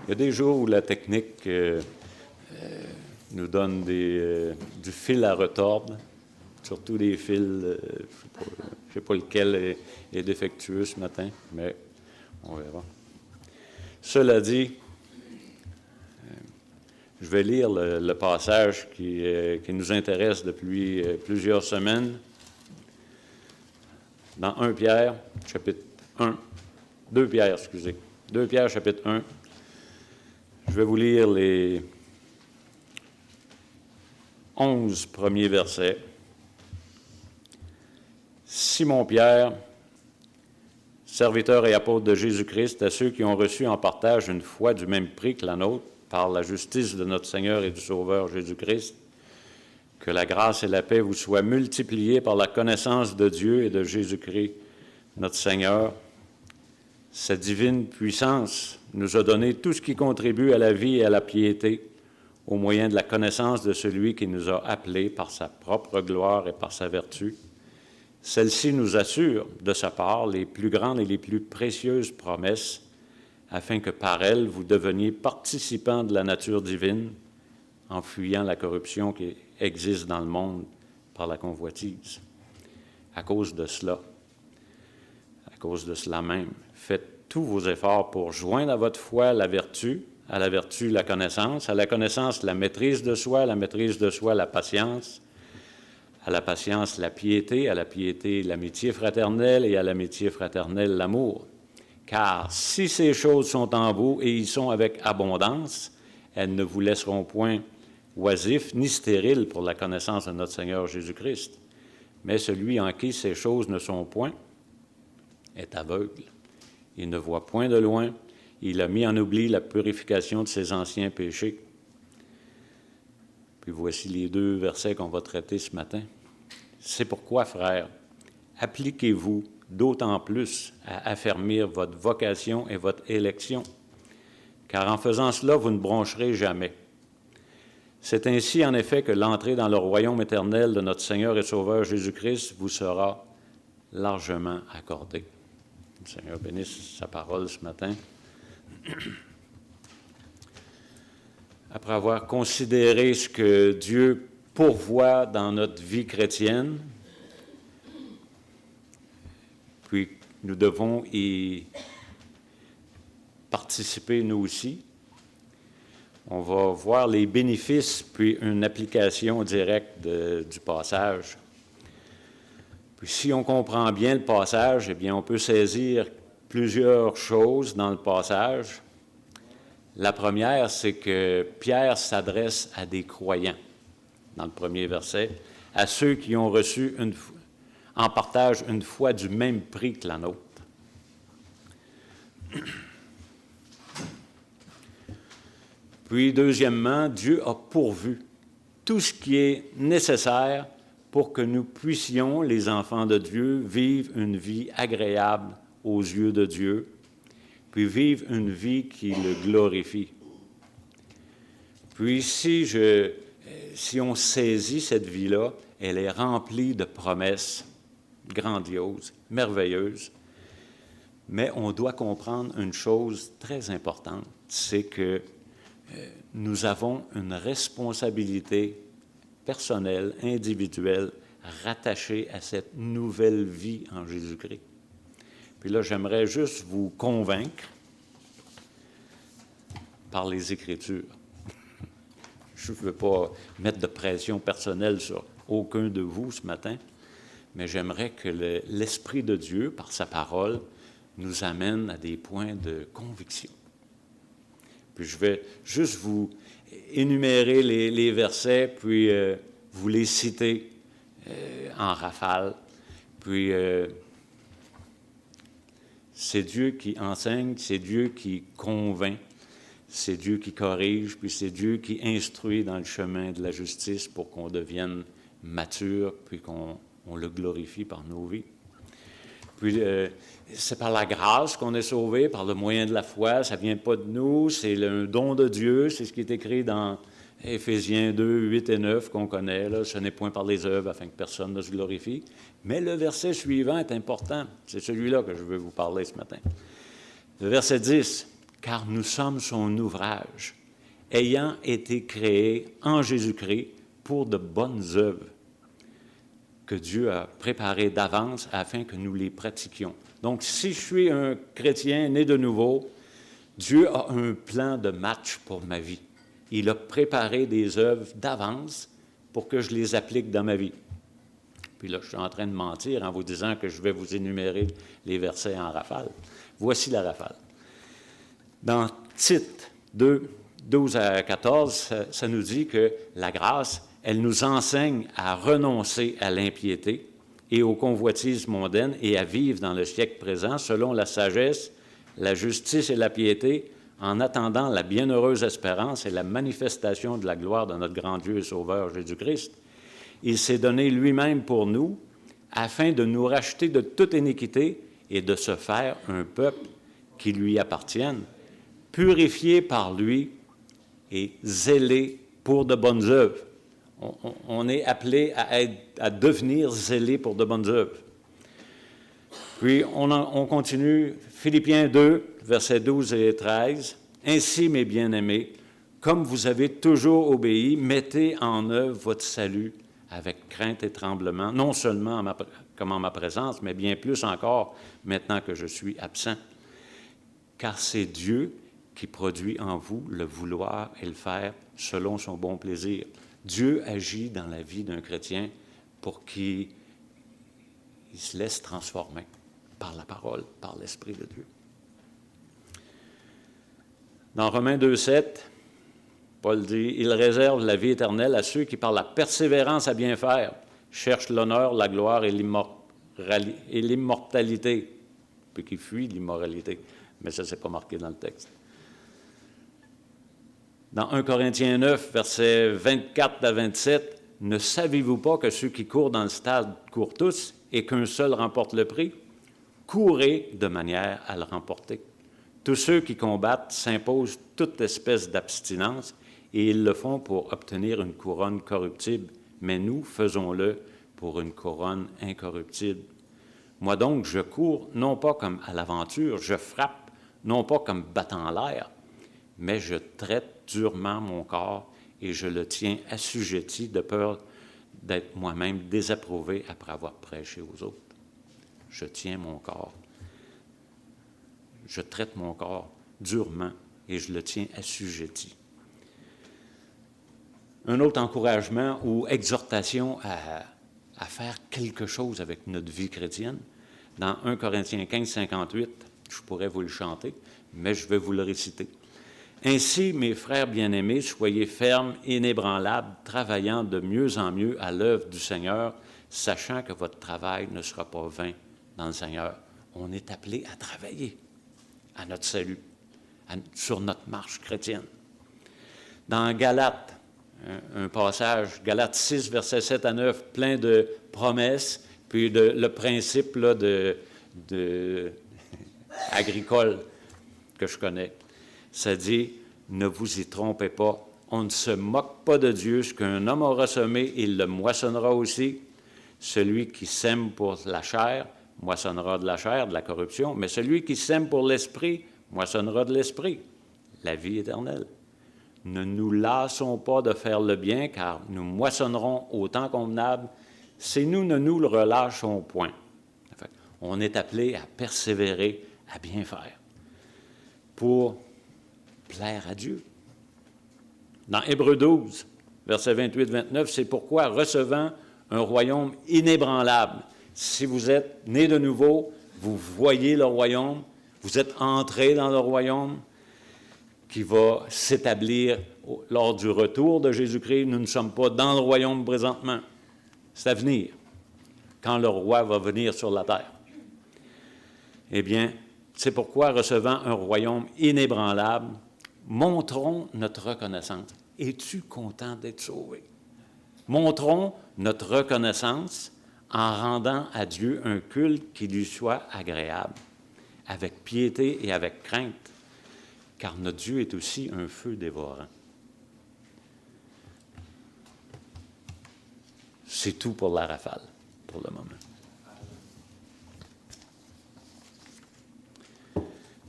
Il y a des jours où la technique nous donne du fil à retordre, surtout des fils, je ne sais pas lequel est défectueux ce matin, mais on verra. Cela dit, je vais lire le passage qui nous intéresse depuis plusieurs semaines, dans 1 Pierre, chapitre 1, 2 Pierre, excusez, 2 Pierre, chapitre 1. Je vais vous lire les 11 premiers versets. Simon-Pierre, serviteur et apôtre de Jésus-Christ, à ceux qui ont reçu en partage une foi du même prix que la nôtre, par la justice de notre Seigneur et du Sauveur Jésus-Christ, que la grâce et la paix vous soient multipliées par la connaissance de Dieu et de Jésus-Christ, notre Seigneur. Sa divine puissance nous a donné tout ce qui contribue à la vie et à la piété, au moyen de la connaissance de celui qui nous a appelés par sa propre gloire et par sa vertu. Celle-ci nous assure, de sa part, les plus grandes et les plus précieuses promesses, afin que par elles, vous deveniez participants de la nature divine, en fuyant la corruption qui existe dans le monde par la convoitise. À cause de cela même, faites tous vos efforts pour joindre à votre foi la vertu, à la vertu la connaissance, à la connaissance la maîtrise de soi, à la maîtrise de soi la patience, à la patience la piété, à la piété l'amitié fraternelle et à l'amitié fraternelle l'amour. Car si ces choses sont en vous et y sont avec abondance, elles ne vous laisseront point oisifs ni stériles pour la connaissance de notre Seigneur Jésus-Christ. Mais celui en qui ces choses ne sont point est aveugle. Il ne voit point de loin. Il a mis en oubli la purification de ses anciens péchés. Puis voici les 2 versets qu'on va traiter ce matin. C'est pourquoi, frères, appliquez-vous d'autant plus à affermir votre vocation et votre élection, car en faisant cela, vous ne broncherez jamais. C'est ainsi, en effet, que l'entrée dans le royaume éternel de notre Seigneur et Sauveur Jésus-Christ vous sera largement accordée. Le Seigneur bénisse sa parole ce matin. Après avoir considéré ce que Dieu pourvoit dans notre vie chrétienne, puis nous devons y participer nous aussi. On va voir les bénéfices, puis une application directe du passage. Puis si on comprend bien le passage, eh bien, on peut saisir plusieurs choses dans le passage. La première, c'est que Pierre s'adresse à des croyants, dans le premier verset, à ceux qui ont reçu en partage une foi du même prix que la nôtre. Puis, deuxièmement, Dieu a pourvu tout ce qui est nécessaire pour que nous puissions, les enfants de Dieu, vivre une vie agréable aux yeux de Dieu, puis vivre une vie qui le glorifie. Puis, si on saisit cette vie-là, elle est remplie de promesses grandioses, merveilleuses, mais on doit comprendre une chose très importante, c'est que nous avons une responsabilité personnelle, individuelle, rattachée à cette nouvelle vie en Jésus-Christ. Puis là, j'aimerais juste vous convaincre par les Écritures. Je ne veux pas mettre de pression personnelle sur aucun de vous ce matin, mais j'aimerais que l'Esprit de Dieu, par sa parole, nous amène à des points de conviction. Puis je vais juste vous énumérer les versets, puis vous les citer en rafale. Puis c'est Dieu qui enseigne, c'est Dieu qui convainc, c'est Dieu qui corrige, puis c'est Dieu qui instruit dans le chemin de la justice pour qu'on devienne mature, puis qu'on le glorifie par nos vies. Puis c'est par la grâce qu'on est sauvé, par le moyen de la foi. Ça ne vient pas de nous, c'est un don de Dieu. C'est ce qui est écrit dans Éphésiens 2, 8 et 9 qu'on connaît. Là. Ce n'est point par les œuvres afin que personne ne se glorifie. Mais le verset suivant est important. C'est celui-là que je veux vous parler ce matin. Le verset 10. « car nous sommes son ouvrage, ayant été créés en Jésus-Christ pour de bonnes œuvres que Dieu a préparées d'avance afin que nous les pratiquions. Donc, si je suis un chrétien né de nouveau, Dieu a un plan de match pour ma vie. Il a préparé des œuvres d'avance pour que je les applique dans ma vie. Puis là, je suis en train de mentir en vous disant que je vais vous énumérer les versets en rafale. Voici la rafale. Dans Tite 2, 12 à 14, ça nous dit que la grâce, elle nous enseigne à renoncer à l'impiété et aux convoitises mondaines et à vivre dans le siècle présent selon la sagesse, la justice et la piété, en attendant la bienheureuse espérance et la manifestation de la gloire de notre grand Dieu et Sauveur Jésus-Christ. Il s'est donné lui-même pour nous, afin de nous racheter de toute iniquité et de se faire un peuple qui lui appartienne, purifié par lui et zélé pour de bonnes œuvres. On est appelé à devenir zélé pour de bonnes œuvres. Puis, on continue, Philippiens 2, versets 12 et 13. « Ainsi, mes bien-aimés, comme vous avez toujours obéi, mettez en œuvre votre salut avec crainte et tremblement, non seulement comme en ma présence, mais bien plus encore maintenant que je suis absent. Car c'est Dieu qui produit en vous le vouloir et le faire selon son bon plaisir. » Dieu agit dans la vie d'un chrétien pour qu'il se laisse transformer par la parole, par l'Esprit de Dieu. Dans Romains 2,7, Paul dit « Il réserve la vie éternelle à ceux qui, par la persévérance à bien faire, cherchent l'honneur, la gloire et l'immortalité. » Puis qui fuient l'immoralité. Mais ça, ce n'est pas marqué dans le texte. Dans 1 Corinthiens 9, versets 24 à 27, « Ne savez-vous pas que ceux qui courent dans le stade courent tous et qu'un seul remporte le prix? Courez de manière à le remporter. Tous ceux qui combattent s'imposent toute espèce d'abstinence et ils le font pour obtenir une couronne corruptible, mais nous faisons-le pour une couronne incorruptible. Moi donc, je cours non pas comme à l'aventure, je frappe non pas comme battant l'air, mais je traite durement mon corps et je le tiens assujetti de peur d'être moi-même désapprouvé après avoir prêché aux autres. Je tiens mon corps. Je traite mon corps durement et je le tiens assujetti. Un autre encouragement ou exhortation à faire quelque chose avec notre vie chrétienne, dans 1 Corinthiens 15, 58, je pourrais vous le chanter, mais je vais vous le réciter. « Ainsi, mes frères bien-aimés, soyez fermes, inébranlables, travaillant de mieux en mieux à l'œuvre du Seigneur, sachant que votre travail ne sera pas vain dans le Seigneur. » On est appelé à travailler à notre salut, sur notre marche chrétienne. Dans Galates, un passage, Galates 6, versets 7 à 9, plein de promesses, puis le principe là, agricole que je connais. Ça dit, ne vous y trompez pas, on ne se moque pas de Dieu, ce qu'un homme aura semé, il le moissonnera aussi. Celui qui sème pour la chair, moissonnera de la chair, de la corruption, mais celui qui sème pour l'esprit, moissonnera de l'esprit, la vie éternelle. Ne nous lassons pas de faire le bien, car nous moissonnerons au temps convenable, si nous ne nous le relâchons point. Enfin, on est appelé à persévérer, à bien faire, pour plaire à Dieu. Dans Hébreux 12, versets 28-29, c'est pourquoi, recevant un royaume inébranlable, si vous êtes né de nouveau, vous voyez le royaume, vous êtes entré dans le royaume qui va s'établir lors du retour de Jésus-Christ. Nous ne sommes pas dans le royaume présentement. C'est à venir, quand le roi va venir sur la terre. Eh bien, c'est pourquoi, recevant un royaume inébranlable, montrons notre reconnaissance. Es-tu content d'être sauvé? Montrons notre reconnaissance en rendant à Dieu un culte qui lui soit agréable, avec piété et avec crainte, car notre Dieu est aussi un feu dévorant. C'est tout pour la rafale, pour le moment.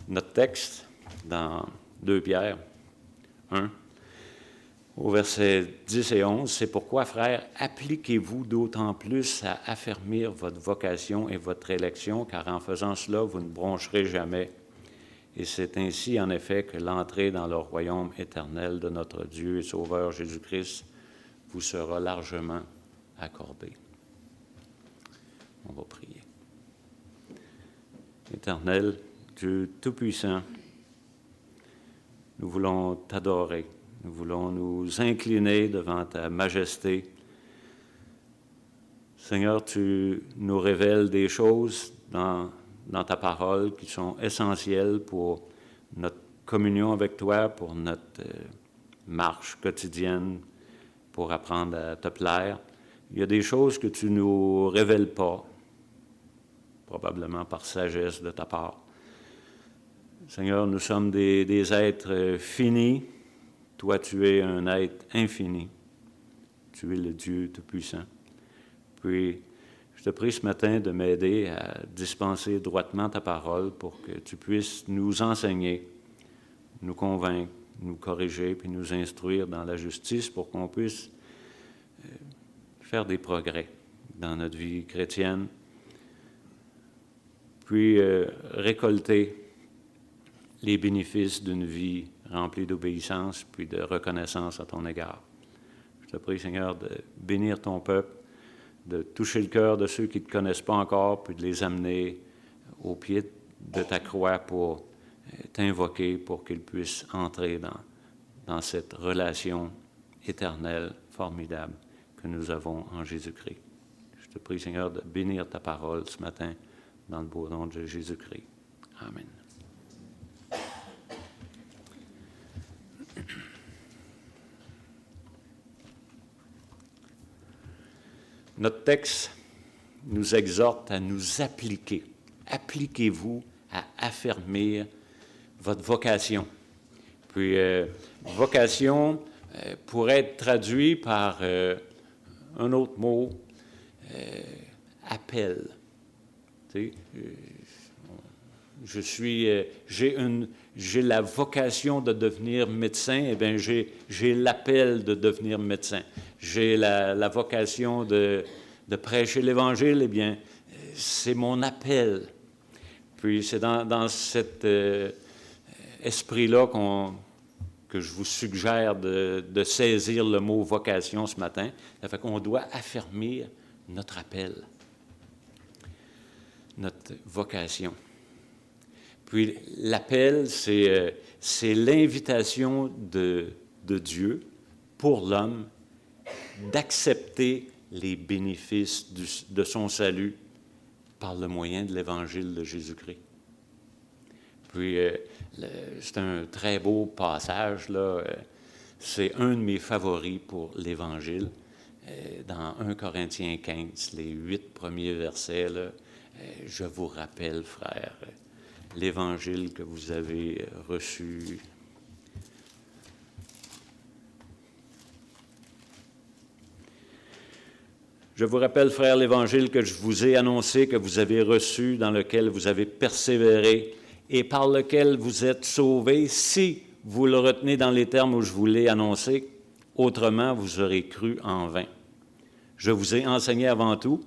Notre texte, dans 2 Pierre 1, au verset 10 et 11, « C'est pourquoi, frères, appliquez-vous d'autant plus à affermir votre vocation et votre élection, car en faisant cela, vous ne broncherez jamais. Et c'est ainsi, en effet, que l'entrée dans le royaume éternel de notre Dieu et Sauveur Jésus-Christ vous sera largement accordée. » On va prier. Éternel, Dieu Tout-Puissant, nous voulons t'adorer. Nous voulons nous incliner devant ta majesté. Seigneur, tu nous révèles des choses dans ta parole qui sont essentielles pour notre communion avec toi, pour notre marche quotidienne, pour apprendre à te plaire. Il y a des choses que tu ne nous révèles pas, probablement par sagesse de ta part. Seigneur, nous sommes des êtres finis. Toi, tu es un être infini. Tu es le Dieu Tout-Puissant. Puis, je te prie ce matin de m'aider à dispenser droitement ta parole pour que tu puisses nous enseigner, nous convaincre, nous corriger, puis nous instruire dans la justice pour qu'on puisse faire des progrès dans notre vie chrétienne, puis récolter les bénéfices d'une vie remplie d'obéissance puis de reconnaissance à ton égard. Je te prie, Seigneur, de bénir ton peuple, de toucher le cœur de ceux qui ne te connaissent pas encore, puis de les amener au pied de ta croix pour t'invoquer, pour qu'ils puissent entrer dans cette relation éternelle, formidable, que nous avons en Jésus-Christ. Je te prie, Seigneur, de bénir ta parole ce matin, dans le beau nom de Jésus-Christ. Amen. Notre texte nous exhorte à nous appliquer. Appliquez-vous à affermir votre vocation. Puis, vocation pourrait être traduit par un autre mot, appel. Tu sais, j'ai la vocation de devenir médecin, eh bien, j'ai l'appel de devenir médecin. J'ai la vocation de prêcher l'Évangile, eh bien, c'est mon appel. Puis c'est dans cet esprit-là que je vous suggère de saisir le mot vocation ce matin. Ça fait qu'on doit affermir notre appel, notre vocation. Puis l'appel, c'est l'invitation de Dieu pour l'homme d'accepter les bénéfices de son salut par le moyen de l'Évangile de Jésus-Christ. Puis c'est un très beau passage, là. C'est un de mes favoris pour l'Évangile. Dans 1 Corinthiens 15, les 8 premiers versets, là, je vous rappelle, frères, l'Évangile que vous avez reçu. Je vous rappelle, frères, l'Évangile que je vous ai annoncé, que vous avez reçu, dans lequel vous avez persévéré et par lequel vous êtes sauvés, si vous le retenez dans les termes où je vous l'ai annoncé, autrement vous aurez cru en vain. Je vous ai enseigné avant tout,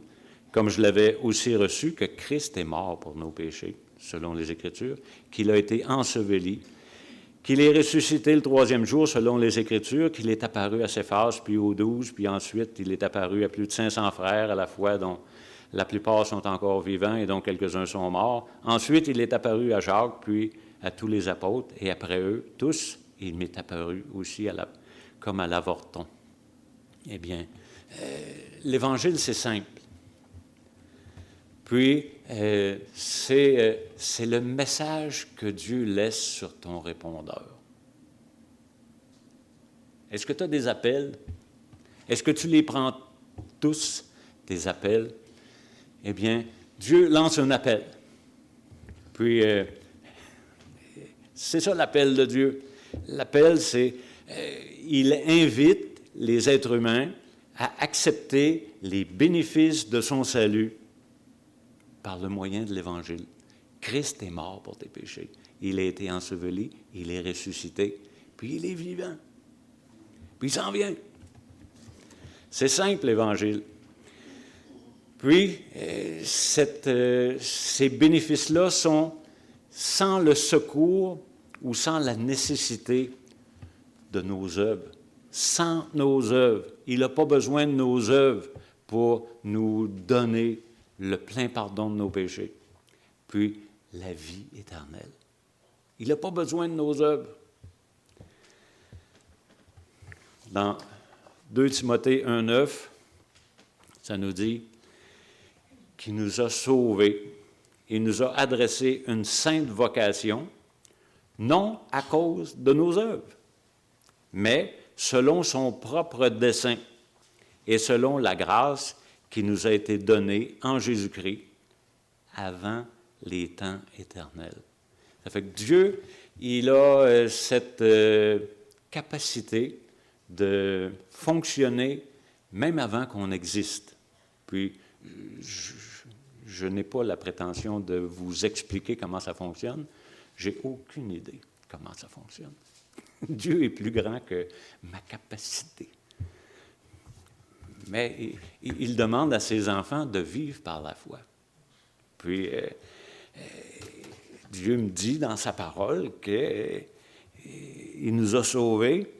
comme je l'avais aussi reçu, que Christ est mort pour nos péchés, selon les Écritures, qu'il a été enseveli, qu'il est ressuscité le 3e jour, selon les Écritures, qu'il est apparu à Céphas, puis aux 12, puis ensuite il est apparu à plus de 500 frères à la fois, dont la plupart sont encore vivants et dont quelques-uns sont morts. Ensuite, il est apparu à Jacques, puis à tous les apôtres, et après eux, tous, il m'est apparu aussi comme à l'avorton. Eh bien, l'Évangile, c'est simple. Puis, c'est le message que Dieu laisse sur ton répondeur. Est-ce que tu as des appels? Est-ce que tu les prends tous, tes appels? Eh bien, Dieu lance un appel. Puis, c'est ça l'appel de Dieu. L'appel, c'est, il invite les êtres humains à accepter les bénéfices de son salut par le moyen de l'Évangile. Christ est mort pour tes péchés. Il a été enseveli, il est ressuscité, puis il est vivant. Puis il s'en vient. C'est simple, l'Évangile. Puis, ces bénéfices-là sont sans le secours ou sans la nécessité de nos œuvres. Sans nos œuvres. Il n'a pas besoin de nos œuvres pour nous donner le plein pardon de nos péchés. Puis, la vie éternelle. Il n'a pas besoin de nos œuvres. Dans 2 Timothée 1,9, ça nous dit qu'il nous a sauvés. Il nous a adressé une sainte vocation, non à cause de nos œuvres, mais selon son propre dessein et selon la grâce qui nous a été donnée en Jésus-Christ avant les temps éternels. Ça fait que Dieu, il a cette capacité de fonctionner même avant qu'on existe. Puis, je n'ai pas la prétention de vous expliquer comment ça fonctionne. J'ai aucune idée comment ça fonctionne. Dieu est plus grand que ma capacité. Mais il demande à ses enfants de vivre par la foi. Puis, Dieu me dit dans sa parole qu'il nous a sauvés,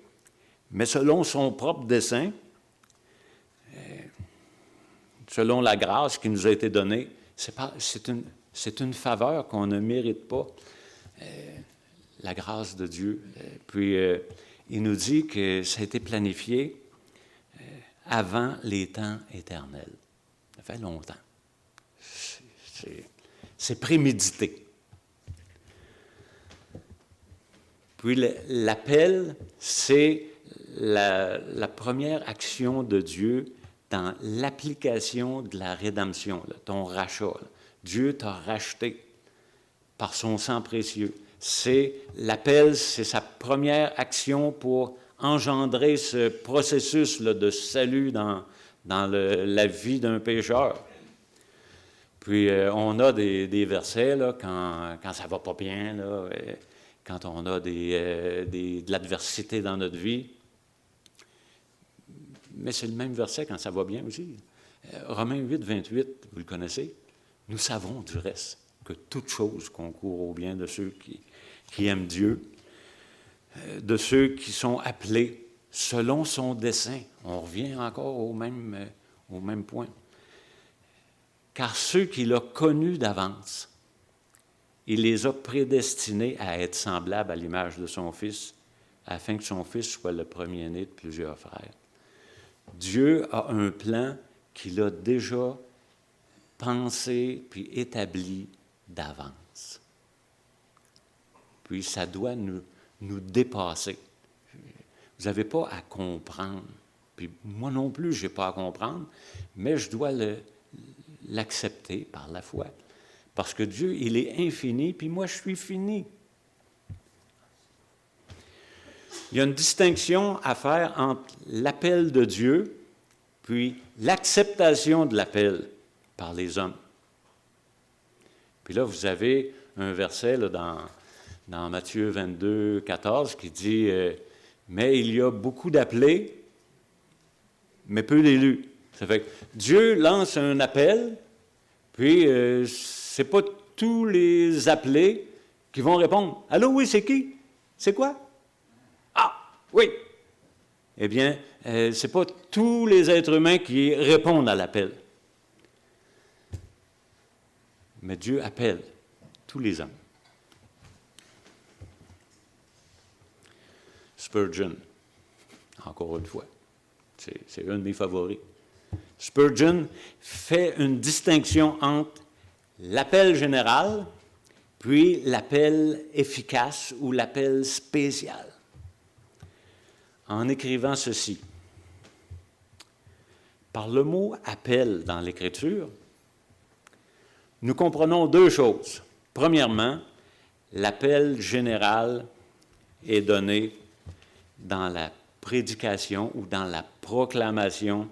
mais selon son propre dessein, selon la grâce qui nous a été donnée. C'est une faveur qu'on ne mérite pas, la grâce de Dieu. Puis, il nous dit que ça a été planifié avant les temps éternels. Ça fait longtemps. C'est prémédité. Puis, l'appel, c'est la première action de Dieu dans l'application de la rédemption, là, ton rachat. Là. Dieu t'a racheté par son sang précieux. L'appel, c'est sa première action pour engendrer ce processus là, de salut dans la vie d'un pécheur. Puis, on a des versets là, quand ça ne va pas bien, là, quand on a de l'adversité dans notre vie. Mais c'est le même verset quand ça va bien aussi. Romains 8, 28, vous le connaissez. Nous savons du reste que toute chose concourt au bien de ceux qui aiment Dieu, de ceux qui sont appelés selon son dessein. On revient encore au même point. Car ceux qu'il a connus d'avance, il les a prédestinés à être semblables à l'image de son Fils, afin que son Fils soit le premier-né de plusieurs frères. Dieu a un plan qu'il a déjà pensé puis établi d'avance. Puis ça doit nous dépasser. Vous n'avez pas à comprendre. Puis moi non plus, je n'ai pas à comprendre, mais je dois l'accepter par la foi. Parce que Dieu, il est infini, puis moi, je suis fini. Il y a une distinction à faire entre l'appel de Dieu puis l'acceptation de l'appel par les hommes. Puis là, vous avez un verset là, dans Matthieu 22, 14 qui dit « Mais il y a beaucoup d'appelés, mais peu d'élus. » Ça fait que Dieu lance un appel, puis c'est pas tous les appelés qui vont répondre « Allô, oui, c'est qui? C'est quoi? » Ah, oui. Eh bien, ce n'est pas tous les êtres humains qui répondent à l'appel. Mais Dieu appelle tous les hommes. Spurgeon, encore une fois, c'est un de mes favoris. Spurgeon fait une distinction entre l'appel général puis l'appel efficace ou l'appel spécial. En écrivant ceci, par le mot « appel » dans l'Écriture, nous comprenons deux choses. Premièrement, l'appel général est donné dans la prédication ou dans la proclamation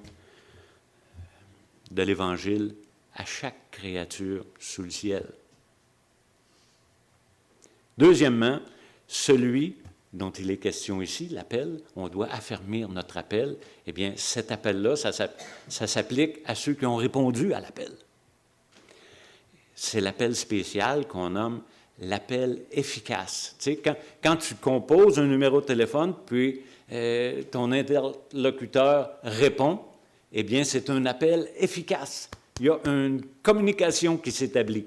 de l'Évangile à chaque créature sous le ciel. Deuxièmement, celui dont il est question ici, l'appel, on doit affermir notre appel. Eh bien, cet appel-là, ça s'applique à ceux qui ont répondu à l'appel. C'est l'appel spécial qu'on nomme l'appel efficace. Tu sais, quand tu composes un numéro de téléphone, puis ton interlocuteur répond, eh bien, c'est un appel efficace. Il y a une communication qui s'établit.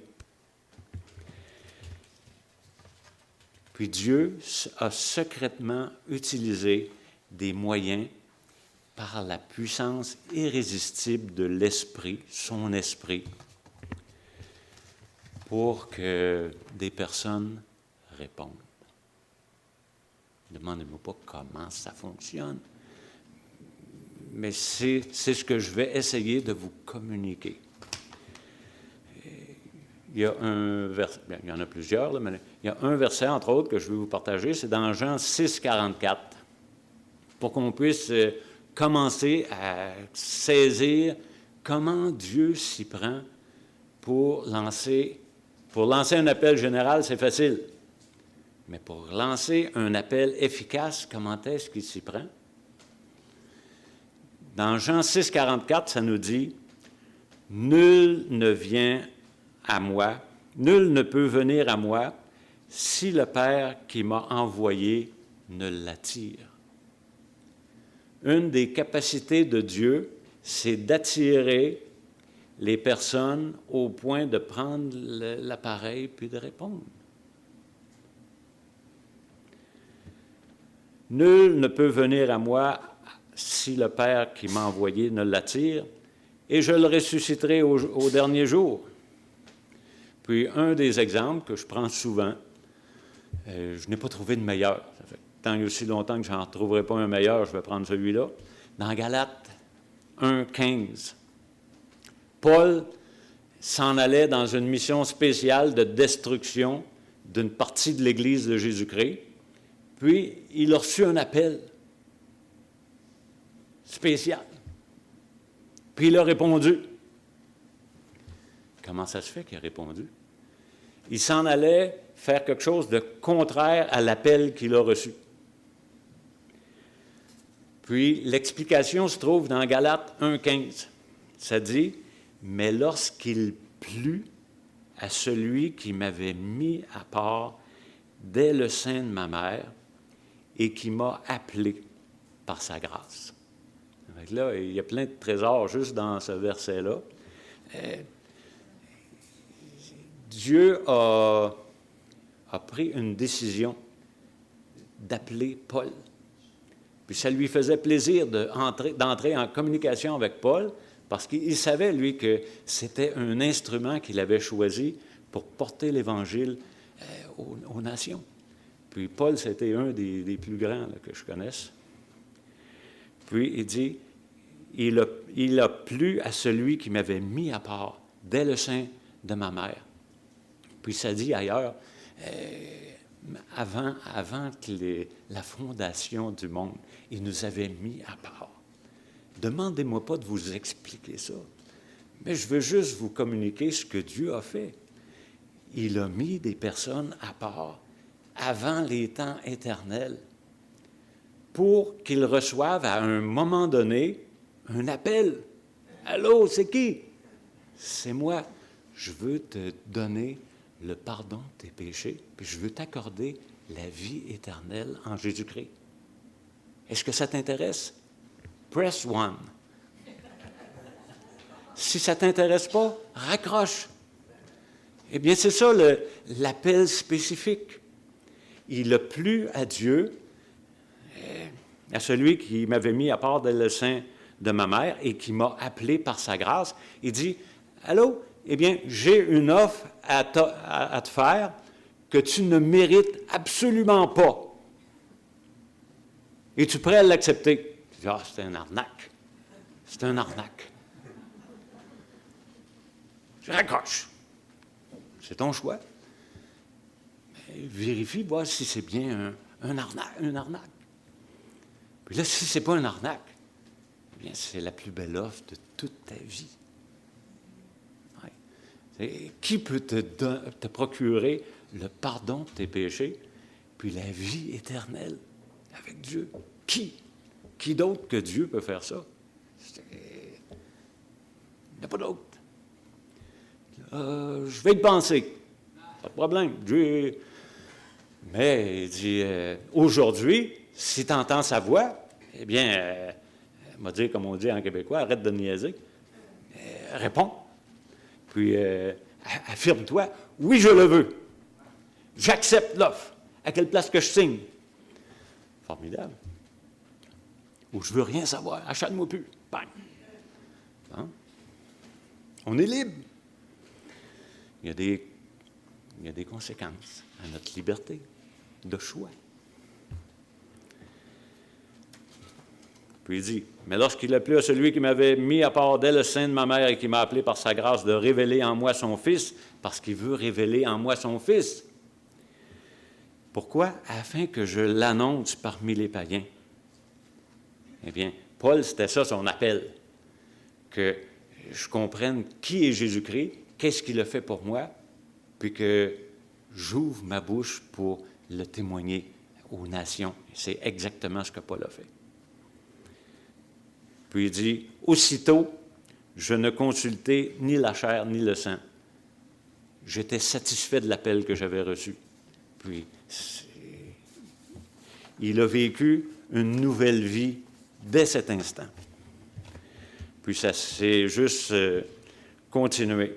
Puis Dieu a secrètement utilisé des moyens par la puissance irrésistible de l'Esprit, son Esprit, pour que des personnes répondent. Ne demandez-moi pas comment ça fonctionne, mais c'est ce que je vais essayer de vous communiquer. Il y a un verset, bien, il y en a plusieurs, là, mais il y a un verset, entre autres, que je vais vous partager, c'est dans Jean 6, 44, pour qu'on puisse commencer à saisir comment Dieu s'y prend pour lancer un appel général, c'est facile. Mais pour lancer un appel efficace, comment est-ce qu'il s'y prend? Dans Jean 6, 44, ça nous dit « Nul ne vient à moi, nul ne peut venir à moi si le Père qui m'a envoyé ne l'attire. » Une des capacités de Dieu, c'est d'attirer les personnes au point de prendre l'appareil puis de répondre. Nul ne peut venir à moi si le Père qui m'a envoyé ne l'attire, et je le ressusciterai au dernier jour. Puis, un des exemples que je prends souvent, je n'ai pas trouvé de meilleur. Ça fait tant et aussi longtemps que je n'en trouverai pas un meilleur, je vais prendre celui-là. Dans Galates 1,15, Paul s'en allait dans une mission spéciale de destruction d'une partie de l'Église de Jésus-Christ. Puis, il a reçu un appel spécial. Puis, il a répondu. Comment ça se fait qu'il a répondu? Il s'en allait faire quelque chose de contraire à l'appel qu'il a reçu. Puis, l'explication se trouve dans Galates 1,15. Ça dit, « Mais lorsqu'il plut à celui qui m'avait mis à part dès le sein de ma mère et qui m'a appelé par sa grâce. » Donc là, il y a plein de trésors juste dans ce verset-là. Dieu a pris une décision d'appeler Paul. Puis ça lui faisait plaisir d'entrer en communication avec Paul parce qu'il savait, lui, que c'était un instrument qu'il avait choisi pour porter l'Évangile aux nations. Puis Paul, c'était un des plus grands là, que je connaisse. Puis il dit, il a plu à celui qui m'avait mis à part dès le sein de ma mère. Puis ça dit ailleurs, avant la fondation du monde, il nous avait mis à part. Demandez-moi pas de vous expliquer ça, mais je veux juste vous communiquer ce que Dieu a fait. Il a mis des personnes à part avant les temps éternels pour qu'ils reçoivent à un moment donné un appel. « Allô, c'est qui? » « C'est moi. Je veux te donner le pardon de tes péchés, puis je veux t'accorder la vie éternelle en Jésus-Christ. Est-ce que ça t'intéresse? Press 1. Si ça ne t'intéresse pas, raccroche. Eh bien, c'est ça l'appel spécifique. Il a plu à Dieu, à celui qui m'avait mis à part dès le sein de ma mère et qui m'a appelé par sa grâce. Il dit, « Allô? Eh bien, j'ai une offre à te faire que tu ne mérites absolument pas. Es-tu prêt à l'accepter? » Je dis, « Ah, c'est un arnaque. C'est un arnaque. » Je raccroche. C'est ton choix. Mais vérifie, vois si c'est bien un arnaque. Puis là, si ce n'est pas un arnaque, eh bien, c'est la plus belle offre de toute ta vie. Ouais. Et qui peut te procurer le pardon de tes péchés, puis la vie éternelle avec Dieu? Qui? Qui d'autre que Dieu peut faire ça? Il n'y a pas d'autre. Je vais y penser. Pas de problème. Dieu. Mais il dit, aujourd'hui, si tu entends sa voix, eh bien, m'a dit, comme on dit en québécois, arrête de niaiser. Réponds. Puis, affirme-toi, oui, je le veux. J'accepte l'offre. À quelle place que je signe? Formidable. Ou je veux rien savoir. Achète-moi plus. Bang. Hein? On est libre. Il y a des conséquences à notre liberté de choix. Puis il dit, mais lorsqu'il a plu à celui qui m'avait mis à part dès le sein de ma mère et qui m'a appelé par sa grâce de révéler en moi son Fils, parce qu'il veut révéler en moi son Fils. Pourquoi? Afin que je l'annonce parmi les païens. Eh bien, Paul, c'était ça son appel, que je comprenne qui est Jésus-Christ, qu'est-ce qu'il a fait pour moi, puis que j'ouvre ma bouche pour le témoigner aux nations. C'est exactement ce que Paul a fait. Puis il dit, aussitôt, je ne consultai ni la chair ni le sang. J'étais satisfait de l'appel que j'avais reçu. Puis, il a vécu une nouvelle vie dès cet instant. Puis ça s'est juste continué.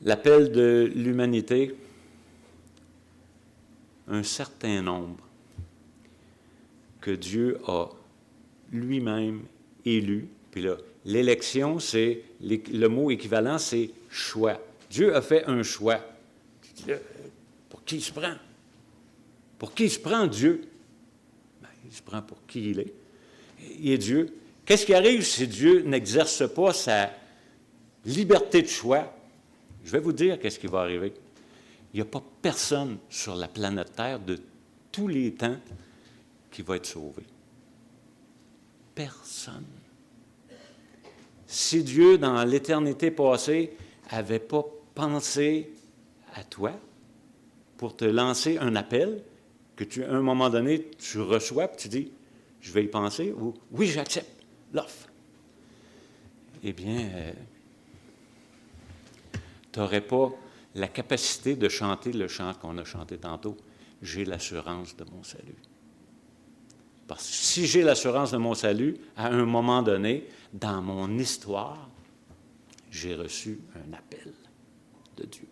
L'appel de l'humanité, un certain nombre que Dieu a lui-même élu. Puis là, l'élection, c'est le mot équivalent, c'est choix. Dieu a fait un choix. Pour qui il se prend? Pour qui il se prend, Dieu? Ben, il se prend pour qui il est. Il est Dieu. Qu'est-ce qui arrive si Dieu n'exerce pas sa liberté de choix? Je vais vous dire qu'est-ce qui va arriver. Il n'y a pas personne sur la planète Terre de tous les temps qui va être sauvé. Personne. Si Dieu, dans l'éternité passée, n'avait pas pensé à toi pour te lancer un appel, que à un moment donné, tu reçois, puis tu dis, je vais y penser, ou oui, j'accepte l'offre. Eh bien, tu n'aurais pas la capacité de chanter le chant qu'on a chanté tantôt. J'ai l'assurance de mon salut. Parce que si j'ai l'assurance de mon salut, à un moment donné, dans mon histoire, j'ai reçu un appel de Dieu.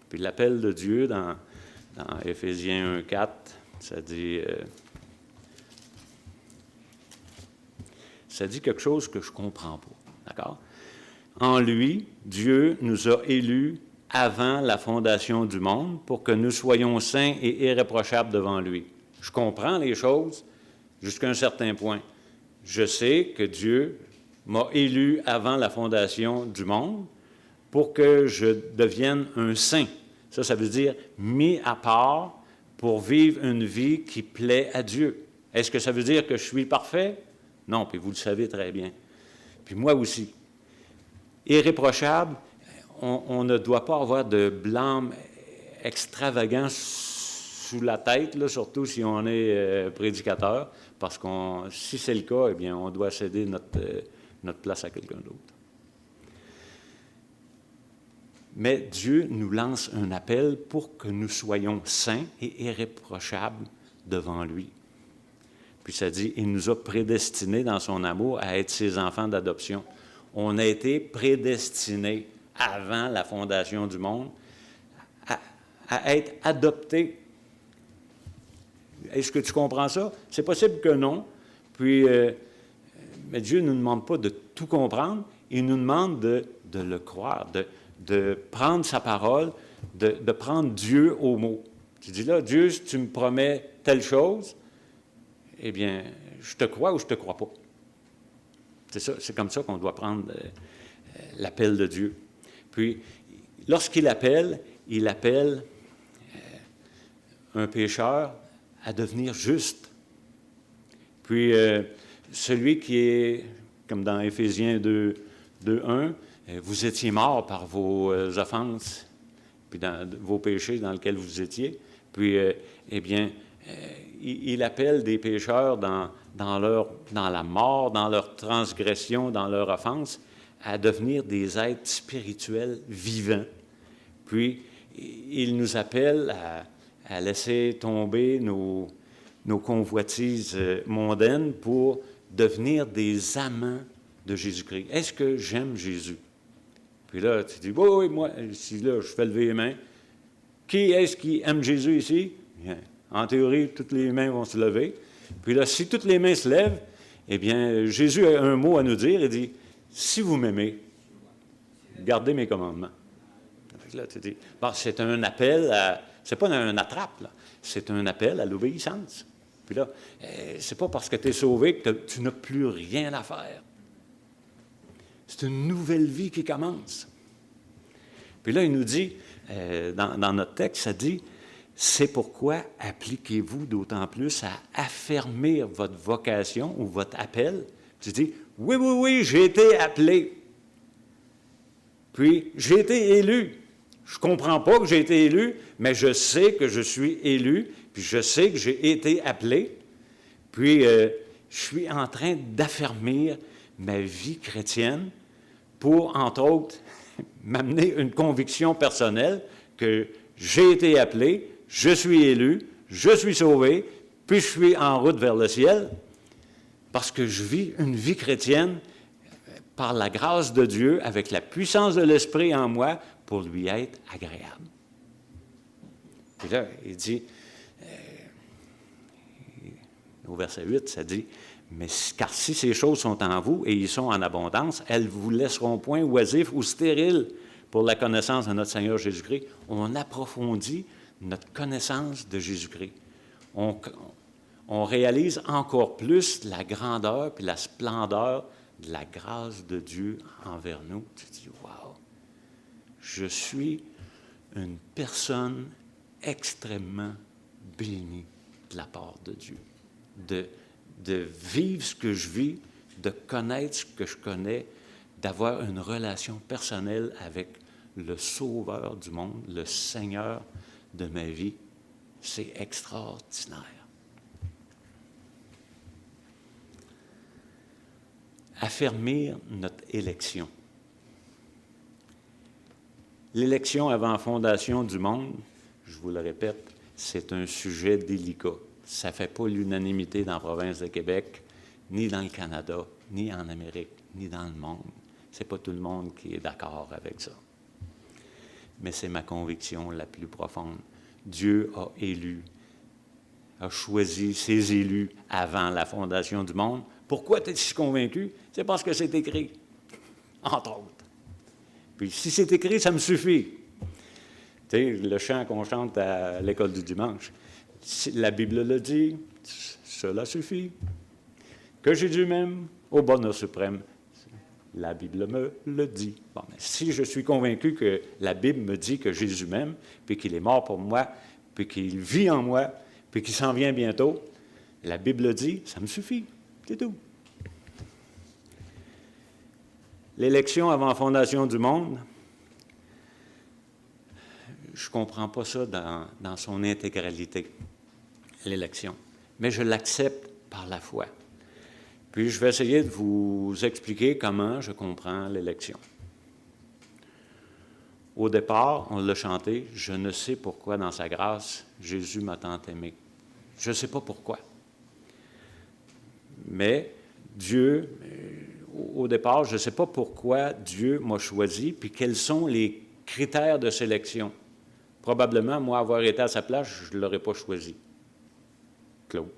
Puis l'appel de Dieu dans Éphésiens 1,4, ça dit quelque chose que je ne comprends pas. D'accord? En lui, Dieu nous a élus avant la fondation du monde pour que nous soyons saints et irréprochables devant lui. Je comprends les choses jusqu'à un certain point. Je sais que Dieu m'a élu avant la fondation du monde pour que je devienne un saint. Ça veut dire mis à part pour vivre une vie qui plaît à Dieu. Est-ce que ça veut dire que je suis parfait? Non, puis vous le savez très bien. Puis moi aussi. Irréprochable, on ne doit pas avoir de blâme extravagant sous la tête, là, surtout si on est prédicateur, parce que si c'est le cas, eh bien, on doit céder notre place à quelqu'un d'autre. Mais Dieu nous lance un appel pour que nous soyons saints et irréprochables devant lui. Puis ça dit, il nous a prédestinés dans son amour à être ses enfants d'adoption. On a été prédestinés avant la fondation du monde à être adoptés. Est-ce que tu comprends ça? C'est possible que non. Puis, mais Dieu ne nous demande pas de tout comprendre. Il nous demande de le croire, de prendre sa parole, de prendre Dieu au mot. Tu dis là, Dieu, si tu me promets telle chose, eh bien, je te crois ou je ne te crois pas. C'est ça, c'est comme ça qu'on doit prendre l'appel de Dieu. Puis, lorsqu'il appelle, il appelle un pécheur à devenir juste. Puis, celui qui est, comme dans Éphésiens 2, 1, vous étiez morts par vos offenses, puis dans vos péchés dans lesquels vous étiez. Puis, il appelle des pécheurs dans la mort, dans leur transgression, dans leur offense, à devenir des êtres spirituels vivants. Puis, il nous appelle à laisser tomber nos convoitises mondaines pour devenir des amants de Jésus-Christ. Est-ce que j'aime Jésus? Puis là, tu dis, oui, moi, si là, je fais lever les mains. Qui est-ce qui aime Jésus ici? Bien, en théorie, toutes les mains vont se lever. Puis là, si toutes les mains se lèvent, eh bien, Jésus a un mot à nous dire. Il dit, si vous m'aimez, gardez mes commandements. Là, tu dis, bon, c'est un appel à... C'est pas un attrape, là. C'est un appel à l'obéissance. Puis là, c'est pas parce que tu es sauvé que tu n'as plus rien à faire. C'est une nouvelle vie qui commence. Puis là, il nous dit, dans notre texte, ça dit, c'est pourquoi appliquez-vous d'autant plus à affermir votre vocation ou votre appel. Tu dis, oui, j'ai été appelé. Puis, j'ai été élu. Je ne comprends pas que j'ai été élu, mais je sais que je suis élu, puis je sais que j'ai été appelé. Puis, je suis en train d'affermir ma vie chrétienne pour, entre autres, m'amener une conviction personnelle que j'ai été appelé, je suis élu, je suis sauvé, puis je suis en route vers le ciel, parce que je vis une vie chrétienne par la grâce de Dieu, avec la puissance de l'Esprit en moi, pour lui être agréable. Puis là, il dit, au verset 8, ça dit, « Mais car si ces choses sont en vous et ils sont en abondance, elles vous laisseront point oisifs ou stériles pour la connaissance de notre Seigneur Jésus-Christ. » On approfondit notre connaissance de Jésus-Christ. On réalise encore plus la grandeur et la splendeur de la grâce de Dieu envers nous. Tu te dis, « Wow! Je suis une personne extrêmement bénie de la part de Dieu. De vivre ce que je vis, de connaître ce que je connais, d'avoir une relation personnelle avec le Sauveur du monde, le Seigneur de ma vie, c'est extraordinaire. Affermir notre élection. L'élection avant la fondation du monde, je vous le répète, c'est un sujet délicat. Ça ne fait pas l'unanimité dans la province de Québec, ni dans le Canada, ni en Amérique, ni dans le monde. Ce n'est pas tout le monde qui est d'accord avec ça. Mais c'est ma conviction la plus profonde. Dieu a élu, a choisi ses élus avant la fondation du monde. Pourquoi tu es si convaincu? C'est parce que c'est écrit, entre autres. Puis si c'est écrit, ça me suffit. Tu sais, le chant qu'on chante à l'école du dimanche, la Bible le dit, cela suffit. Que Jésus m'aime au bonheur suprême, la Bible me le dit. Bon, mais si je suis convaincu que la Bible me dit que Jésus m'aime, puis qu'il est mort pour moi, puis qu'il vit en moi, puis qu'il s'en vient bientôt, la Bible le dit, ça me suffit. C'est tout. L'élection avant la fondation du monde, je ne comprends pas ça dans son intégralité, l'élection. Mais je l'accepte par la foi. Puis je vais essayer de vous expliquer comment je comprends l'élection. Au départ, on l'a chanté, « Je ne sais pourquoi dans sa grâce, Jésus m'a tant aimé. » Je ne sais pas pourquoi. Mais Dieu, au départ, je ne sais pas pourquoi Dieu m'a choisi, puis quels sont les critères de sélection. Probablement, moi, avoir été à sa place, je ne l'aurais pas choisi. Claude.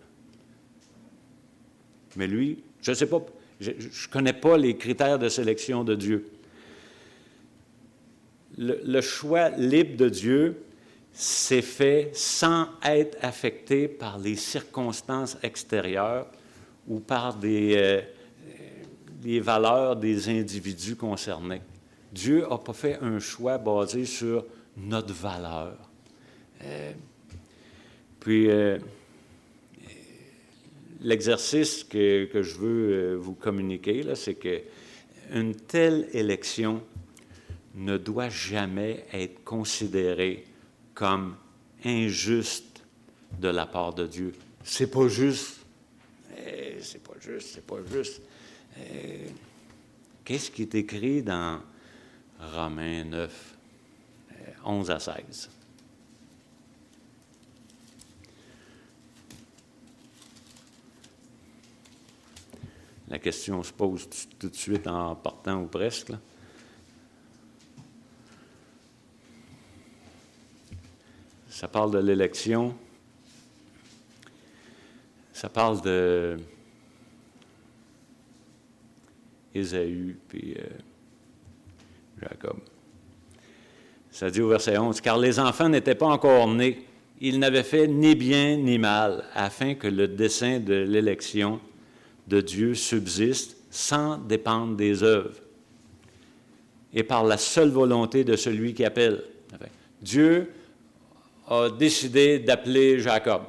Mais lui, je ne sais pas, je ne connais pas les critères de sélection de Dieu. Le choix libre de Dieu s'est fait sans être affecté par les circonstances extérieures ou par les valeurs des individus concernés. Dieu n'a pas fait un choix basé sur notre valeur. l'exercice que je veux vous communiquer, là, c'est qu'une telle élection ne doit jamais être considérée comme injuste de la part de Dieu. C'est pas juste. C'est pas juste, c'est pas juste. Qu'est-ce qui est écrit dans Romains 9, 11 à 16? La question se pose tout de suite en partant ou presque, là. Ça parle de l'élection. Ça parle de Ésaü puis Jacob. Ça dit au verset 11, « Car les enfants n'étaient pas encore nés, ils n'avaient fait ni bien ni mal, afin que le dessein de l'élection de Dieu subsiste sans dépendre des œuvres, et par la seule volonté de celui qui appelle. » Enfin, Dieu a décidé d'appeler Jacob.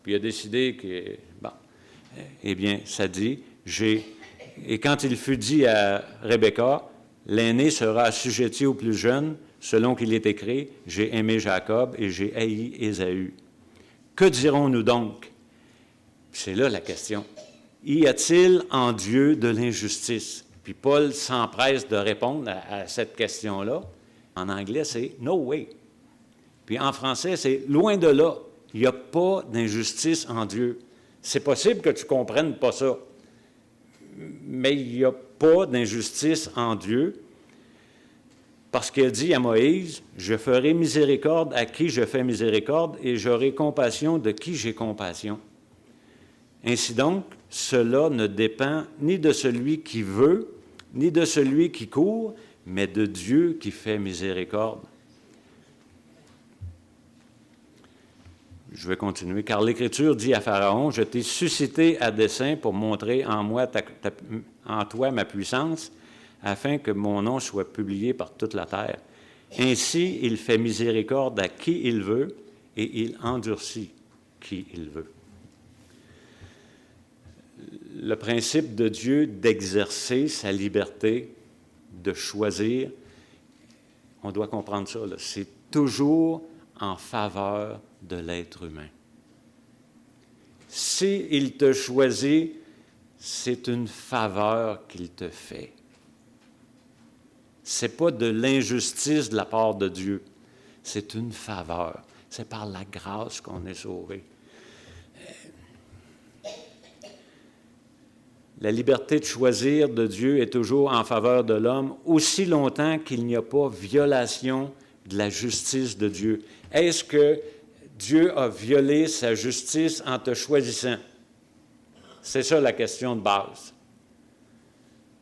Puis il a décidé que, bon, eh bien, ça dit, et quand il fut dit à Rebecca, l'aîné sera assujetti au plus jeune, selon qu'il est écrit, j'ai aimé Jacob et j'ai haï Ésaü. Que dirons-nous donc? C'est là la question. Y a-t-il en Dieu de l'injustice? Puis Paul s'empresse de répondre à cette question-là. En anglais, c'est « no way ». Puis en français, c'est « loin de là ». Il n'y a pas d'injustice en Dieu. C'est possible que tu ne comprennes pas ça, mais il n'y a pas d'injustice en Dieu, parce qu'il dit à Moïse, « Je ferai miséricorde à qui je fais miséricorde, et j'aurai compassion de qui j'ai compassion. » Ainsi donc, cela ne dépend ni de celui qui veut, ni de celui qui court, mais de Dieu qui fait miséricorde. Je vais continuer. « Car l'Écriture dit à Pharaon, « Je t'ai suscité à dessein pour montrer en toi ma puissance, afin que mon nom soit publié par toute la terre. Ainsi, il fait miséricorde à qui il veut, et il endurcit qui il veut. » Le principe de Dieu d'exercer sa liberté, de choisir, on doit comprendre ça, là, c'est toujours en faveur de l'être humain. S'il te choisit, c'est une faveur qu'il te fait. Ce n'est pas de l'injustice de la part de Dieu, c'est une faveur. C'est par la grâce qu'on est sauvé. La liberté de choisir de Dieu est toujours en faveur de l'homme, aussi longtemps qu'il n'y a pas violation de la justice de Dieu. Est-ce que Dieu a violé sa justice en te choisissant? C'est ça la question de base.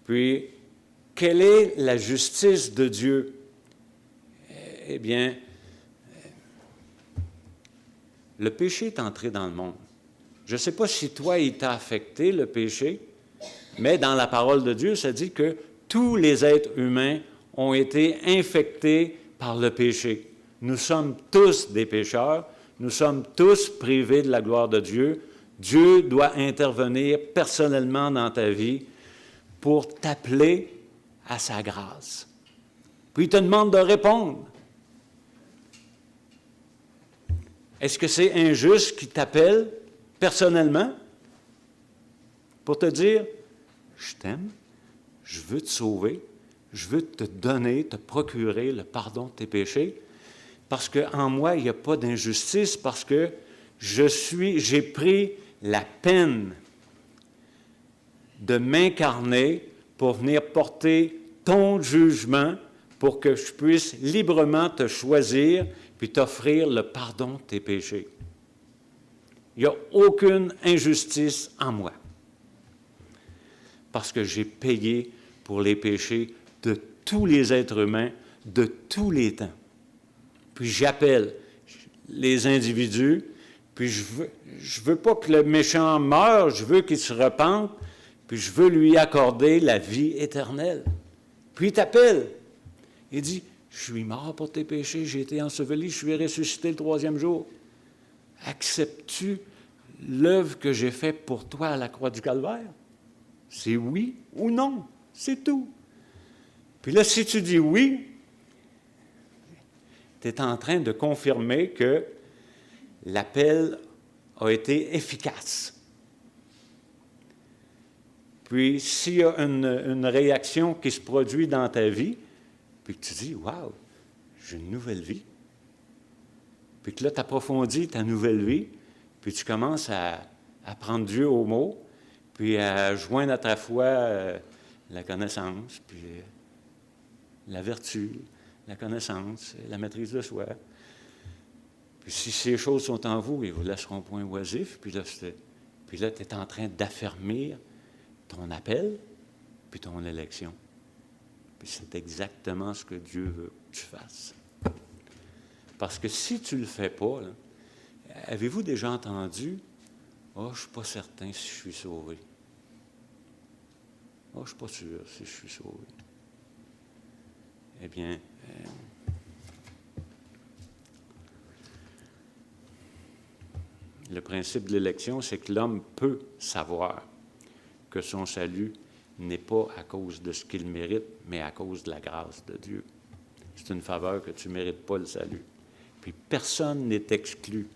Puis, quelle est la justice de Dieu? Eh bien, le péché est entré dans le monde. Je ne sais pas si toi, il t'a affecté, le péché, mais dans la parole de Dieu, ça dit que tous les êtres humains ont été infectés par le péché. Nous sommes tous des pécheurs, nous sommes tous privés de la gloire de Dieu. Dieu doit intervenir personnellement dans ta vie pour t'appeler à sa grâce. Puis il te demande de répondre. Est-ce que c'est injuste qu'il t'appelle personnellement pour te dire « Je t'aime, je veux te sauver, je veux te donner, te procurer le pardon de tes péchés, parce qu'en moi, il n'y a pas d'injustice, parce que j'ai pris la peine de m'incarner pour venir porter ton jugement pour que je puisse librement te choisir puis t'offrir le pardon de tes péchés. Il n'y a aucune injustice en moi parce que j'ai payé pour les péchés de tous les êtres humains de tous les temps. Puis j'appelle les individus, puis je veux pas que le méchant meure, je veux qu'il se repente, puis je veux lui accorder la vie éternelle. Puis il t'appelle. Il dit, je suis mort pour tes péchés, j'ai été enseveli, je suis ressuscité le 3e jour. Acceptes-tu l'œuvre que j'ai faite pour toi à la croix du Calvaire? C'est oui ou non, c'est tout. Puis là, si tu dis oui, tu es en train de confirmer que l'appel a été efficace. Puis, s'il y a une réaction qui se produit dans ta vie, puis que tu dis « Wow, j'ai une nouvelle vie », puis que là, tu approfondis ta nouvelle vie, puis tu commences à prendre Dieu au mot, puis à joindre à ta foi la connaissance, puis la vertu, la connaissance, la maîtrise de soi. Puis si ces choses sont en vous, ils vous laisseront point oisifs, puis là, tu es en train d'affermir ton appel, puis ton élection. Puis c'est exactement ce que Dieu veut que tu fasses. Parce que si tu ne le fais pas, là, avez-vous déjà entendu « Ah, je ne suis pas certain si je suis sauvé. Ah, je ne suis pas sûr si je suis sauvé. » Eh bien, le principe de l'élection, c'est que l'homme peut savoir que son salut n'est pas à cause de ce qu'il mérite, mais à cause de la grâce de Dieu. C'est une faveur que tu ne mérites pas le salut. Puis personne n'est exclu,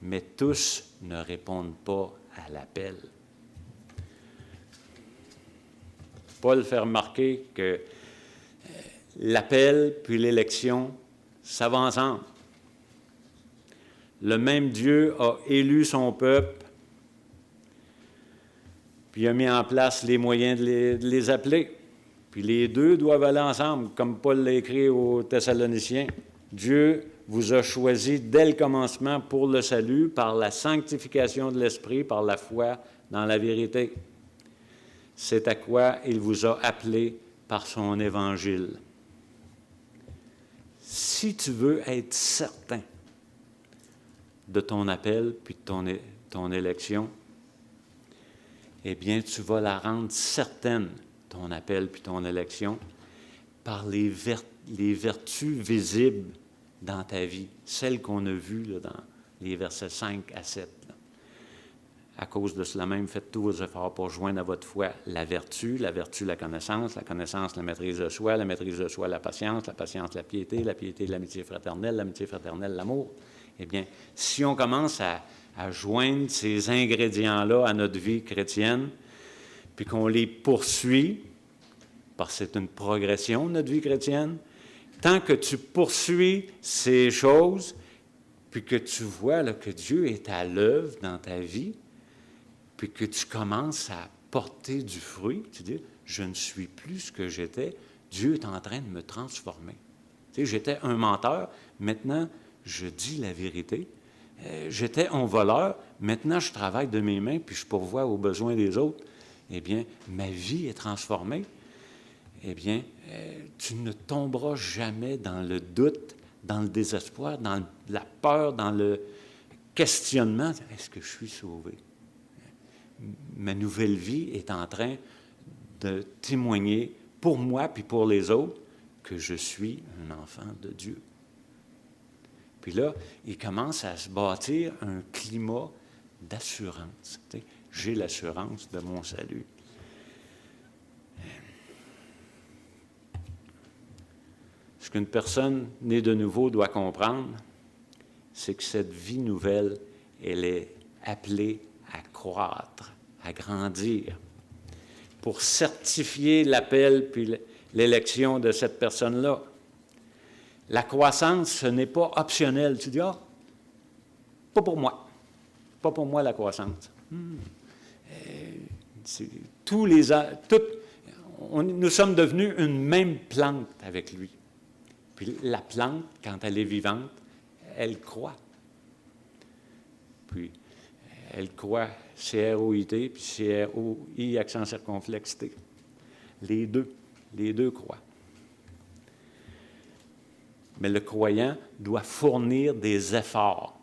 mais tous ne répondent pas à l'appel. Paul fait remarquer que l'appel puis l'élection, ça va ensemble. Le même Dieu a élu son peuple, puis il a mis en place les moyens de les appeler. Puis les deux doivent aller ensemble, comme Paul l'a écrit aux Thessaloniciens. Dieu vous a choisi dès le commencement pour le salut, par la sanctification de l'Esprit, par la foi dans la vérité. C'est à quoi il vous a appelé par son évangile. Si tu veux être certain de ton appel puis de ton élection, eh bien, tu vas la rendre certaine, ton appel puis ton élection, par les vertus visibles dans ta vie, celles qu'on a vues là, dans les versets 5 à 7. Là. À cause de cela même, faites tous vos efforts pour joindre à votre foi la vertu, la connaissance, la maîtrise de soi, la patience, la piété, l'amitié fraternelle, l'amour. Eh bien, si on commence à joindre ces ingrédients-là à notre vie chrétienne, puis qu'on les poursuit, parce que c'est une progression de notre vie chrétienne, tant que tu poursuis ces choses, puis que tu vois là, que Dieu est à l'œuvre dans ta vie, puis que tu commences à porter du fruit, tu dis, je ne suis plus ce que j'étais, Dieu est en train de me transformer. Tu sais, j'étais un menteur, maintenant je dis la vérité. J'étais un voleur, maintenant je travaille de mes mains, puis je pourvois aux besoins des autres. Eh bien, ma vie est transformée. Eh bien, tu ne tomberas jamais dans le doute, dans le désespoir, dans la peur, dans le questionnement. Est-ce que je suis sauvé? Ma nouvelle vie est en train de témoigner pour moi puis pour les autres que je suis un enfant de Dieu. Puis là, il commence à se bâtir un climat d'assurance. Tu sais, j'ai l'assurance de mon salut. Ce qu'une personne née de nouveau doit comprendre, c'est que cette vie nouvelle, elle est appelée à croître, à grandir. Pour certifier l'appel puis l'élection de cette personne-là. La croissance, ce n'est pas optionnel. Tu dis, pas pour moi. Pas pour moi la croissance. Nous sommes devenus une même plante avec lui. Puis la plante, quand elle est vivante, elle croît. Puis elle croît C-R-O-I-T, puis C-R-O-I, accent circonflexe T. Les deux croient. Mais le croyant doit fournir des efforts.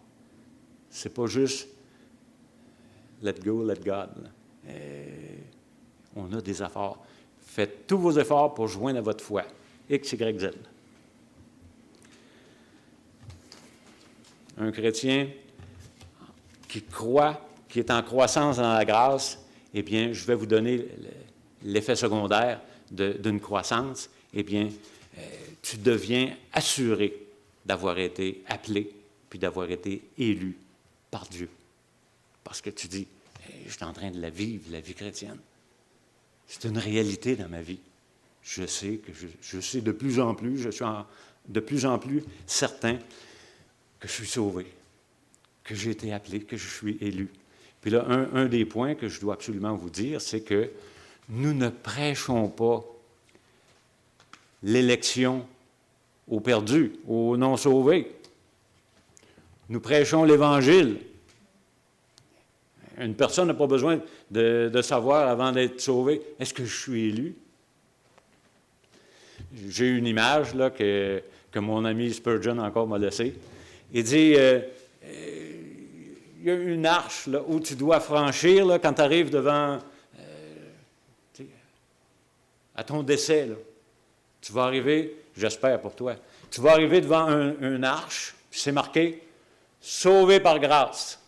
C'est pas juste « let go, let God ». On a des efforts. Faites tous vos efforts pour joindre à votre foi. X, Y, Z. Un chrétien qui croit qui est en croissance dans la grâce, eh bien, je vais vous donner l'effet secondaire d'une croissance. Eh bien, tu deviens assuré d'avoir été appelé, puis d'avoir été élu par Dieu. Parce que tu dis, je suis en train de la vivre, la vie chrétienne. C'est une réalité dans ma vie. Je sais que je sais de plus en plus, je suis de plus en plus certain que je suis sauvé, que j'ai été appelé, que je suis élu. Puis là, un des points que je dois absolument vous dire, c'est que nous ne prêchons pas l'élection aux perdus, aux non-sauvés. Nous prêchons l'Évangile. Une personne n'a pas besoin de savoir avant d'être sauvée, est-ce que je suis élu? J'ai une image là, que mon ami Spurgeon encore m'a laissée. Il dit, il y a une arche là, où tu dois franchir là, quand tu arrives devant, à ton décès. Là. Tu vas arriver, j'espère pour toi, tu vas arriver devant une arche, puis c'est marqué « Sauvé par grâce ».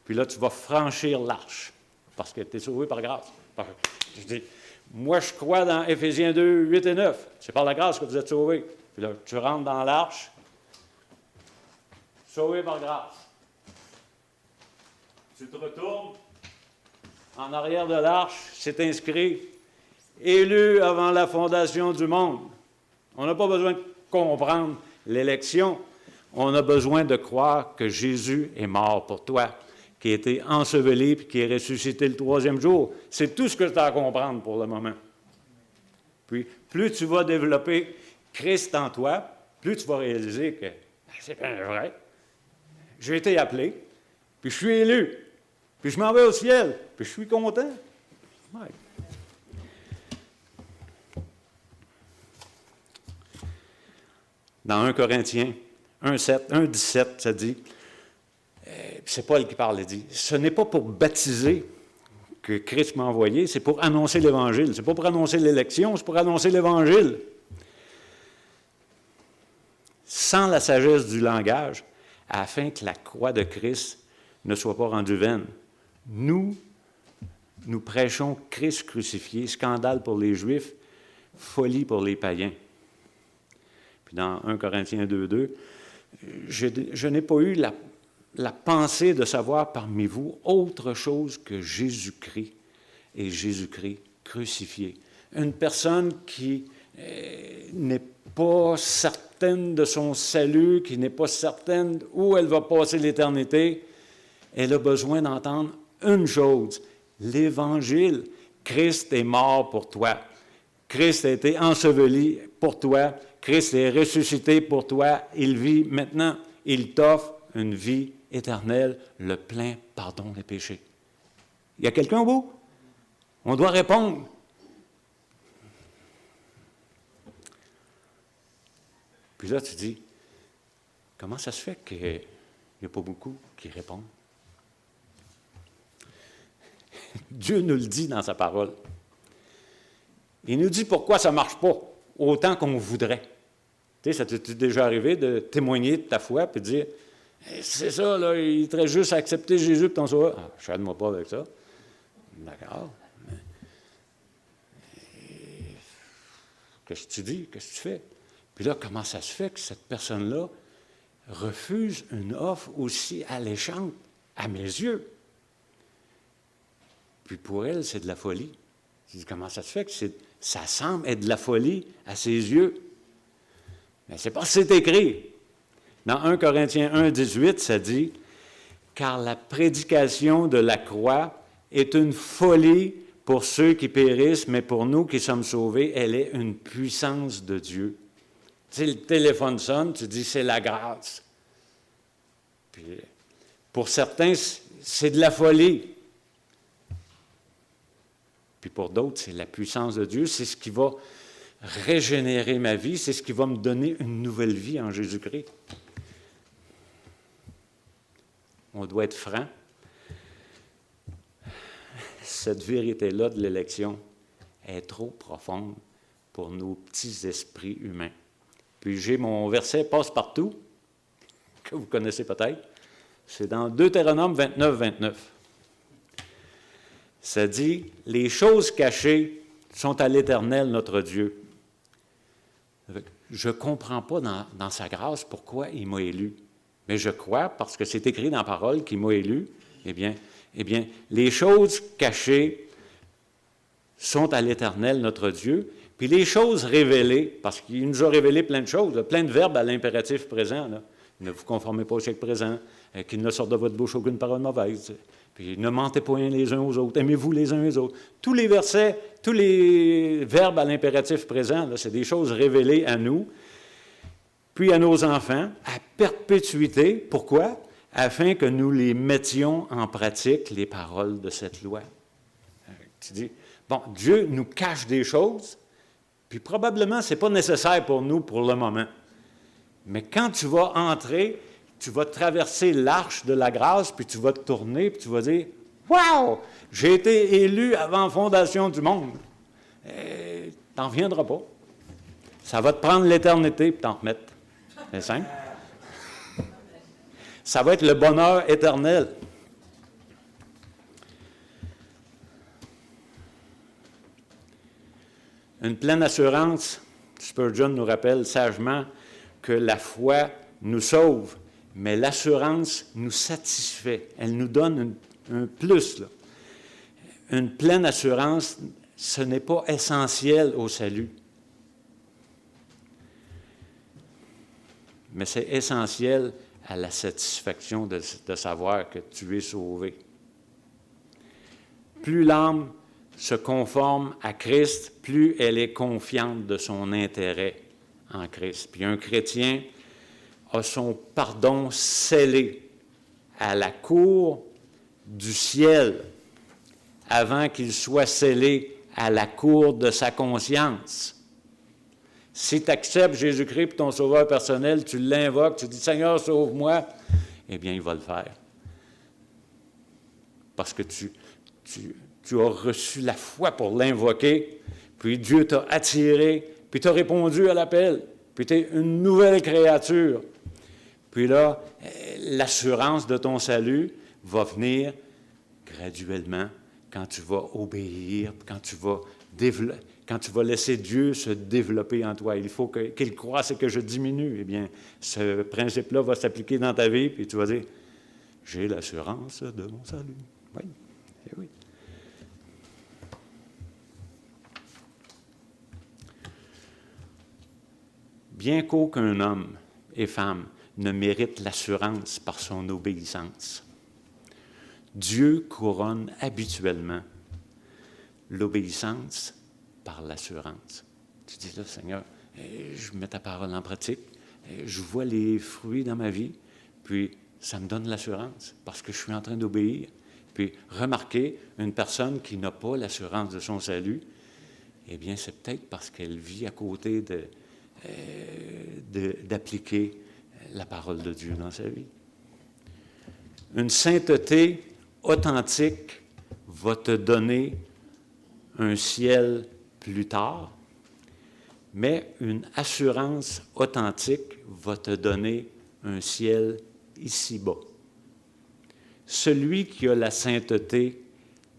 Puis là, tu vas franchir l'arche, parce que tu es sauvé par grâce. Je dis, moi, je crois dans Éphésiens 2, 8 et 9. C'est par la grâce que vous êtes sauvés. Puis là, tu rentres dans l'arche, sauvé par grâce. Tu te retournes, en arrière de l'arche, c'est inscrit « Élu avant la fondation du monde ». On n'a pas besoin de comprendre l'élection. On a besoin de croire que Jésus est mort pour toi, qui a été enseveli et qui est ressuscité le troisième jour. C'est tout ce que tu as à comprendre pour le moment. Puis, plus tu vas développer Christ en toi, plus tu vas réaliser que c'est bien vrai. J'ai été appelé, puis je suis élu, puis je m'en vais au ciel, puis je suis content. Ouais. Dans 1 Corinthiens 1,17, ça dit, c'est Paul qui parle, il dit, ce n'est pas pour baptiser que Christ m'a envoyé, c'est pour annoncer l'Évangile. C'est pas pour annoncer l'élection, c'est pour annoncer l'Évangile. Sans la sagesse du langage, afin que la croix de Christ ne soit pas rendue vaine. Nous prêchons Christ crucifié, scandale pour les Juifs, folie pour les païens. Puis dans 1 Corinthiens 2,2, je n'ai pas eu la pensée de savoir parmi vous autre chose que Jésus-Christ et Jésus-Christ crucifié. Une personne qui n'est pas certaine de son salut, qui n'est pas certaine où elle va passer l'éternité, elle a besoin d'entendre une chose, l'Évangile. Christ est mort pour toi. Christ a été enseveli pour toi. Christ est ressuscité pour toi. Il vit maintenant. Il t'offre une vie éternelle, le plein pardon des péchés. Il y a quelqu'un au bout? On doit répondre. Puis là, tu dis, comment ça se fait qu'il n'y a pas beaucoup qui répondent? Dieu nous le dit dans sa parole. Il nous dit pourquoi ça ne marche pas autant qu'on voudrait. Tu sais, ça t'est déjà arrivé de témoigner de ta foi et de dire, c'est ça, là, il te reste juste à accepter Jésus et ton sauveur. Ah, je n'aide-moi pas avec ça. D'accord. Qu'est-ce que tu dis? Qu'est-ce que tu fais? Puis là, comment ça se fait que cette personne-là refuse une offre aussi alléchante à mes yeux? Puis pour elle, c'est de la folie. Je dis, comment ça se fait que ça semble être de la folie à ses yeux? Mais c'est parce que c'est écrit. Dans 1 Corinthiens 1, 18, ça dit « Car la prédication de la croix est une folie pour ceux qui périssent, mais pour nous qui sommes sauvés, elle est une puissance de Dieu. » Tu sais, le téléphone sonne, tu dis « c'est la grâce ». Puis, pour certains, c'est de la folie. Puis pour d'autres, c'est la puissance de Dieu, c'est ce qui va régénérer ma vie, c'est ce qui va me donner une nouvelle vie en Jésus-Christ. On doit être franc. Cette vérité-là de l'élection est trop profonde pour nos petits esprits humains. Puis j'ai mon verset passe-partout, que vous connaissez peut-être. C'est dans Deutéronome 29, 29. Ça dit, les choses cachées sont à l'Éternel, notre Dieu. Je ne comprends pas dans sa grâce pourquoi il m'a élu. Mais je crois, parce que c'est écrit dans la parole qu'il m'a élu, eh bien, les choses cachées sont à l'Éternel, notre Dieu. Puis les choses révélées, parce qu'il nous a révélé plein de choses, là, plein de verbes à l'impératif présent. Là. Ne vous conformez pas au siècle présent, qu'il ne sorte de votre bouche aucune parole mauvaise. Puis ne mentez point les uns aux autres, aimez-vous les uns les autres. Tous les versets, tous les verbes à l'impératif présent, là, c'est des choses révélées à nous, puis à nos enfants, à perpétuité. Pourquoi? Afin que nous les mettions en pratique, les paroles de cette loi. Tu dis, bon, Dieu nous cache des choses, puis probablement, ce n'est pas nécessaire pour nous pour le moment. Mais quand tu vas entrer, tu vas traverser l'arche de la grâce, puis tu vas te tourner, puis tu vas dire, « Wow! J'ai été élu avant la fondation du monde. » T'en reviendras pas. Ça va te prendre l'éternité, puis t'en remettre. C'est simple. Ça va être le bonheur éternel. Une pleine assurance, Spurgeon nous rappelle sagement que la foi nous sauve, mais l'assurance nous satisfait. Elle nous donne un plus. Là. Une pleine assurance, ce n'est pas essentiel au salut. Mais c'est essentiel à la satisfaction de savoir que tu es sauvé. Plus l'âme se conforme à Christ, plus elle est confiante de son intérêt en Christ. Puis un chrétien a son pardon scellé à la cour du ciel avant qu'il soit scellé à la cour de sa conscience. Si tu acceptes Jésus-Christ pour ton sauveur personnel, tu l'invoques, tu dis « Seigneur, sauve-moi », eh bien, il va le faire. Parce que tu as reçu la foi pour l'invoquer, puis Dieu t'a attiré, puis tu as répondu à l'appel, puis tu es une nouvelle créature. Puis là, l'assurance de ton salut va venir graduellement quand tu vas obéir, quand tu vas laisser Dieu se développer en toi. Il faut qu'il croisse et que je diminue. Eh bien, ce principe-là va s'appliquer dans ta vie, puis tu vas dire, j'ai l'assurance de mon salut. Oui, eh oui. Bien qu'aucun homme et femme ne mérite l'assurance par son obéissance, Dieu couronne habituellement l'obéissance par l'assurance. Tu dis là, Seigneur, je mets ta parole en pratique, je vois les fruits dans ma vie, puis ça me donne l'assurance parce que je suis en train d'obéir. Puis remarquez, une personne qui n'a pas l'assurance de son salut, eh bien, c'est peut-être parce qu'elle vit à côté d'appliquer la parole de Dieu dans sa vie. Une sainteté authentique va te donner un ciel plus tard, mais une assurance authentique va te donner un ciel ici-bas. Celui qui a la sainteté,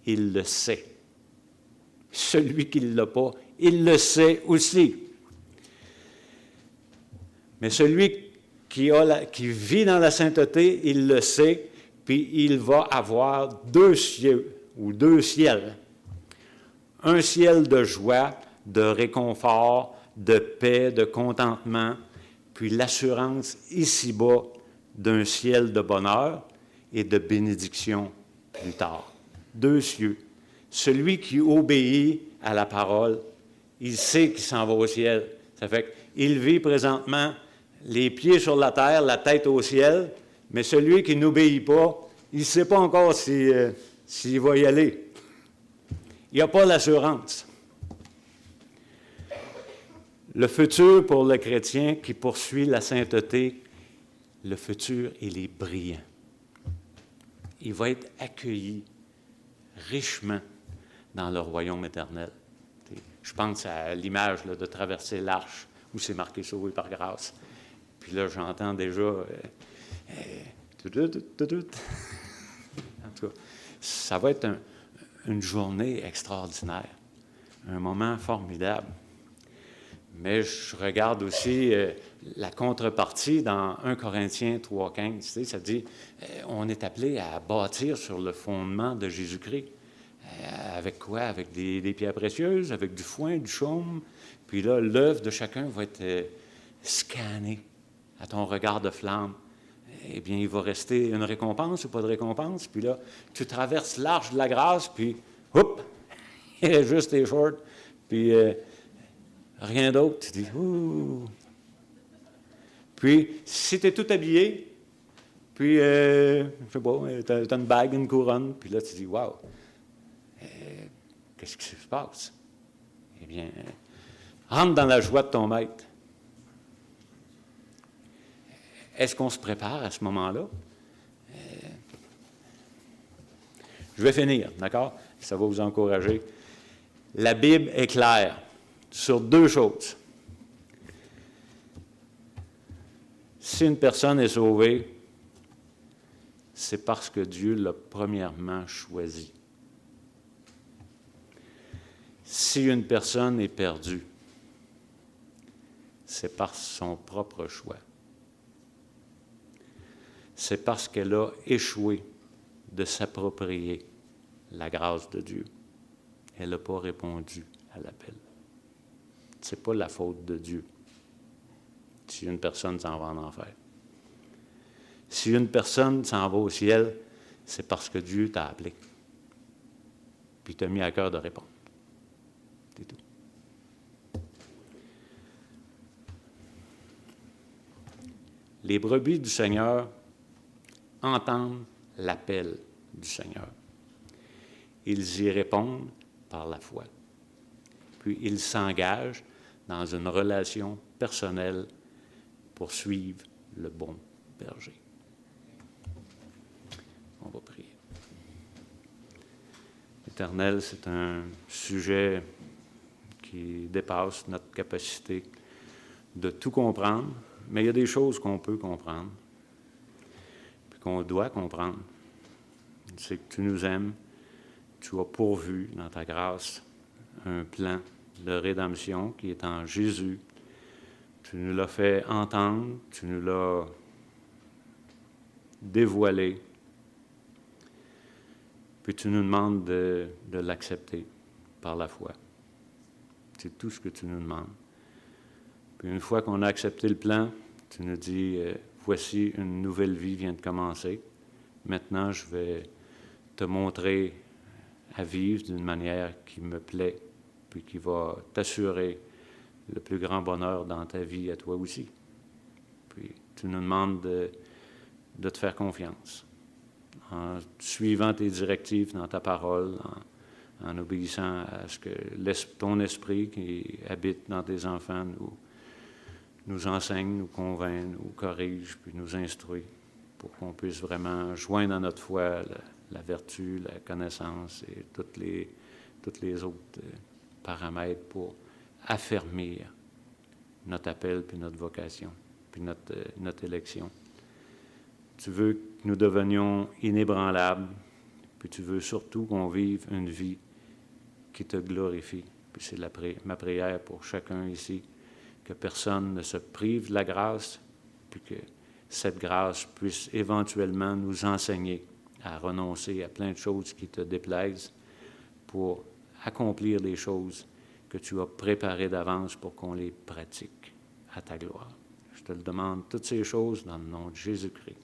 il le sait. Celui qui ne l'a pas, il le sait aussi. Mais celui qui vit dans la sainteté, il le sait, puis il va avoir deux cieux ou deux ciels. Un ciel de joie, de réconfort, de paix, de contentement, puis l'assurance ici-bas d'un ciel de bonheur et de bénédiction plus tard. Deux cieux. Celui qui obéit à la parole, il sait qu'il s'en va au ciel. Ça fait qu'il vit présentement les pieds sur la terre, la tête au ciel, mais celui qui n'obéit pas, il ne sait pas encore s'il va y aller. Il n'y a pas l'assurance. Le futur pour le chrétien qui poursuit la sainteté, le futur, il est brillant. Il va être accueilli richement dans le royaume éternel. Je pense à l'image là, de traverser l'arche où c'est marqué « Sauvé par grâce ». Puis là, j'entends déjà... en tout cas, ça va être une journée extraordinaire, un moment formidable. Mais je regarde aussi la contrepartie dans 1 Corinthiens 3,15. Tu sais, ça dit on est appelé à bâtir sur le fondement de Jésus-Christ. Avec quoi? Avec des pierres précieuses, avec du foin, du chaume. Puis là, l'œuvre de chacun va être scannée à ton regard de flamme. Eh bien, il va rester une récompense ou pas de récompense. Puis là, tu traverses l'arche de la grâce, puis, hop, il reste juste les shorts. Puis, rien d'autre. Tu dis, ouh. Puis, si tu es tout habillé, puis, je sais pas, tu as une bague, une couronne, puis là, tu dis, waouh, qu'est-ce qui se passe? Eh bien, rentre dans la joie de ton maître. Est-ce qu'on se prépare à ce moment-là? Je vais finir, d'accord? Ça va vous encourager. La Bible est claire sur 2 choses. Si une personne est sauvée, c'est parce que Dieu l'a premièrement choisi. Si une personne est perdue, c'est par son propre choix. C'est parce qu'elle a échoué de s'approprier la grâce de Dieu. Elle n'a pas répondu à l'appel. Ce n'est pas la faute de Dieu si une personne s'en va en enfer. Si une personne s'en va au ciel, c'est parce que Dieu t'a appelé. Puis t'a mis à cœur de répondre. C'est tout. Les brebis du Seigneur entendent l'appel du Seigneur. Ils y répondent par la foi. Puis ils s'engagent dans une relation personnelle pour suivre le bon berger. On va prier. Éternel, c'est un sujet qui dépasse notre capacité de tout comprendre, mais il y a des choses qu'on peut comprendre, puis qu'on doit comprendre. C'est que tu nous aimes, tu as pourvu dans ta grâce un plan de rédemption qui est en Jésus. Tu nous l'as fait entendre, tu nous l'as dévoilé, puis tu nous demandes de l'accepter par la foi. C'est tout ce que tu nous demandes. Puis une fois qu'on a accepté le plan, tu nous dis, voici une nouvelle vie vient de commencer. Maintenant, je vais te montrer à vivre d'une manière qui me plaît, puis qui va t'assurer le plus grand bonheur dans ta vie à toi aussi. Puis tu nous demandes de te faire confiance, en suivant tes directives dans ta parole, en obéissant à ce que ton esprit qui habite dans tes enfants nous enseigne, nous convainc, nous corrige, puis nous instruit, pour qu'on puisse vraiment joindre à notre foi la vertu, la connaissance et toutes les autres paramètres pour affermir notre appel, puis notre vocation, puis notre élection. Tu veux que nous devenions inébranlables, puis tu veux surtout qu'on vive une vie qui te glorifie. Puis c'est ma prière pour chacun ici, que personne ne se prive de la grâce, puis que cette grâce puisse éventuellement nous enseigner à renoncer à plein de choses qui te déplaisent pour accomplir les choses que tu as préparées d'avance pour qu'on les pratique à ta gloire. Je te le demande, toutes ces choses dans le nom de Jésus-Christ.